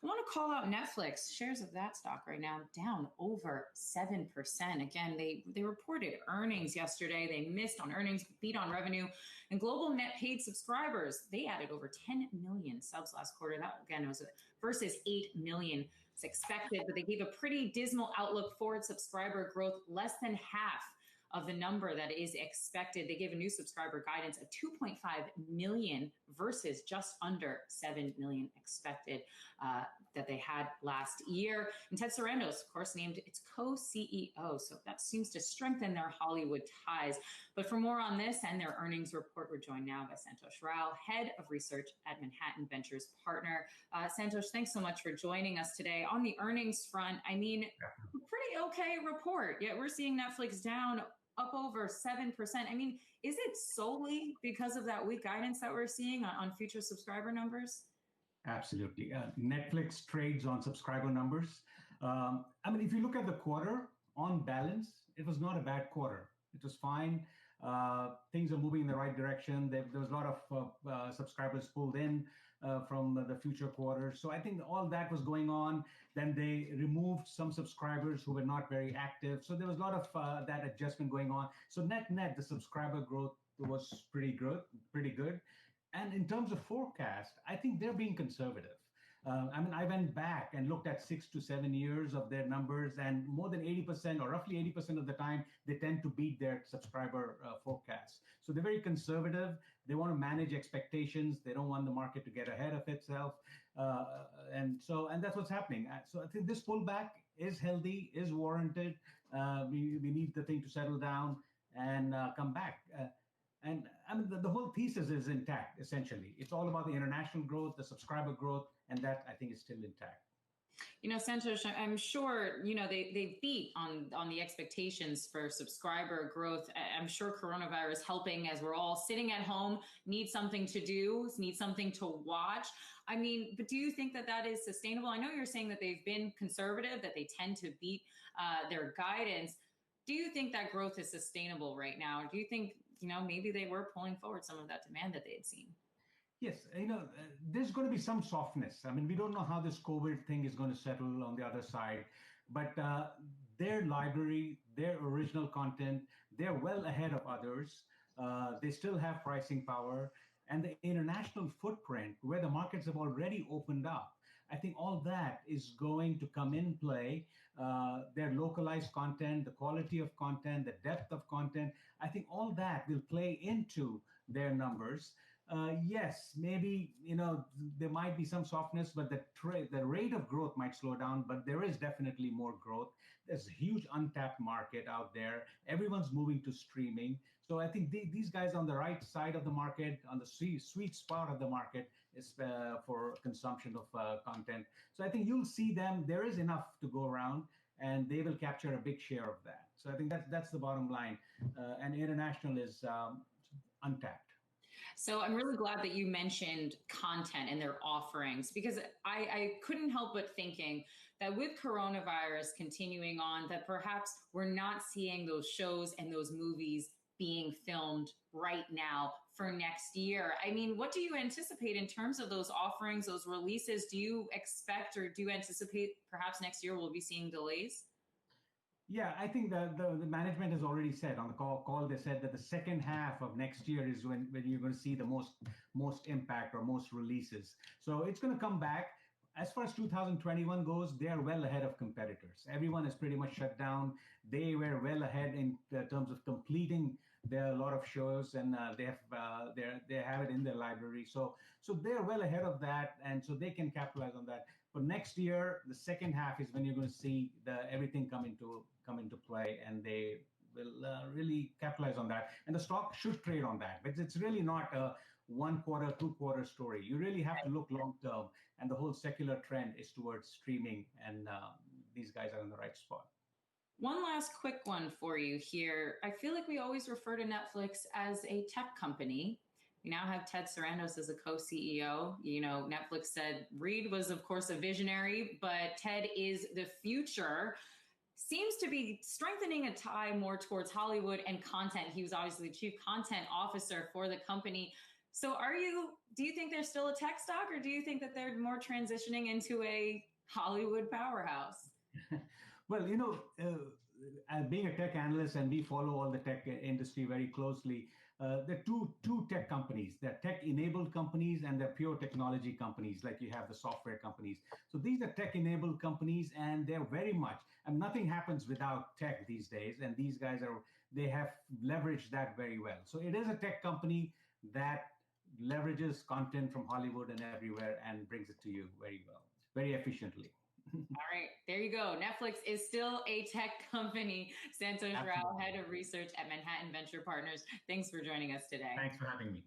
I want to call out Netflix. Shares of that stock right now down over 7%. Again, they reported earnings yesterday. They missed on earnings, beat on revenue. And global net paid subscribers, they added over 10 million subs last quarter. That, again, was versus 8 million as expected. But they gave a pretty dismal outlook for its subscriber growth, less than half of the number that is expected. They gave a new subscriber guidance of 2.5 million versus just under 7 million expected that they had last year. And Ted Sarandos, of course, named its co-CEO. So that seems to strengthen their Hollywood ties. But for more on this and their earnings report, we're joined now by Santosh Rao, Head of Research at Manhattan Ventures Partner. Santosh, thanks so much for joining us today. On the earnings front, I mean, pretty okay report, yet we're seeing Netflix down up over 7%. I mean, is it solely because of that weak guidance that we're seeing on future subscriber numbers? Absolutely. Netflix trades on subscriber numbers. I mean, if you look at the quarter, on balance, it was not a bad quarter. It was fine. Things are moving in the right direction. There was a lot of subscribers pulled in from the future quarters. So I think all that was going on. Then they removed some subscribers who were not very active. So there was a lot of that adjustment going on. So net, the subscriber growth was pretty good. And in terms of forecast, I think they're being conservative. I mean, I went back and looked at 6 to 7 years of their numbers, and more than 80% or roughly 80% of the time, they tend to beat their subscriber forecasts. So they're very conservative. They want to manage expectations. They don't want the market to get ahead of itself. And that's what's happening. So I think this pullback is healthy, is warranted. We need the thing to settle down and come back. And I mean, the whole thesis is intact, essentially. It's all about the international growth, the subscriber growth, and that, I think, is still intact. You know, Santosh, I'm sure, you know, they beat on the expectations for subscriber growth. I'm sure coronavirus helping as we're all sitting at home, need something to do, need something to watch. I mean, but do you think that is sustainable? I know you're saying that they've been conservative, that they tend to beat their guidance. Do you think that growth is sustainable right now? Do you think, you know, maybe they were pulling forward some of that demand that they had seen? Yes, you know, there's going to be some softness. I mean, we don't know how this COVID thing is going to settle on the other side, but their library, their original content, they're well ahead of others. They still have pricing power. And the international footprint, where the markets have already opened up, I think all that is going to come in play. Their localized content, the quality of content, the depth of content, I think all that will play into their numbers. Yes, maybe, you know, there might be some softness, but the rate of growth might slow down, but there is definitely more growth. There's a huge untapped market out there. Everyone's moving to streaming. So I think these guys on the right side of the market, on the sweet spot of the market, is for consumption of content. So I think you'll see them. There is enough to go around, and they will capture a big share of that. So I think that's the bottom line. And international is untapped. So I'm really glad that you mentioned content and their offerings, because I couldn't help but thinking that with coronavirus continuing on, that perhaps we're not seeing those shows and those movies being filmed right now for next year. I mean, what do you anticipate in terms of those offerings, those releases? Do you expect or do you anticipate perhaps next year we'll be seeing delays? Yeah, I think the management has already said on the call, they said that the second half of next year is when you're going to see the most impact or most releases. So it's going to come back. As far as 2021 goes, they are well ahead of competitors. Everyone is pretty much shut down. They were well ahead in terms of completing a lot of shows, and they have it in their library. So they're well ahead of that, and so they can capitalize on that. But next year, the second half is when you're going to see everything come into play, and they will really capitalize on that. And the stock should trade on that. But it's really not a 1 quarter, 2 quarter story. You really have to look long term. And the whole secular trend is towards streaming. And these guys are in the right spot. One last quick one for you here. I feel like we always refer to Netflix as a tech company. We now have Ted Sarandos as a co-CEO. You know, Netflix said Reed was, of course, a visionary, but Ted is the future. Seems to be strengthening a tie more towards Hollywood and content. He was obviously the chief content officer for the company. So do you think they're still a tech stock, or do you think that they're more transitioning into a Hollywood powerhouse? Well, being a tech analyst, and we follow all the tech industry very closely, there are two tech companies. They're tech-enabled companies and they're pure technology companies, like you have the software companies. So these are tech-enabled companies, and they're very much, and nothing happens without tech these days. And these guys they have leveraged that very well. So it is a tech company that leverages content from Hollywood and everywhere and brings it to you very well, very efficiently. All right, there you go. Netflix is still a tech company. Santosh Rao, Absolutely. head of research at Manhattan Venture Partners. Thanks for joining us today. Thanks for having me.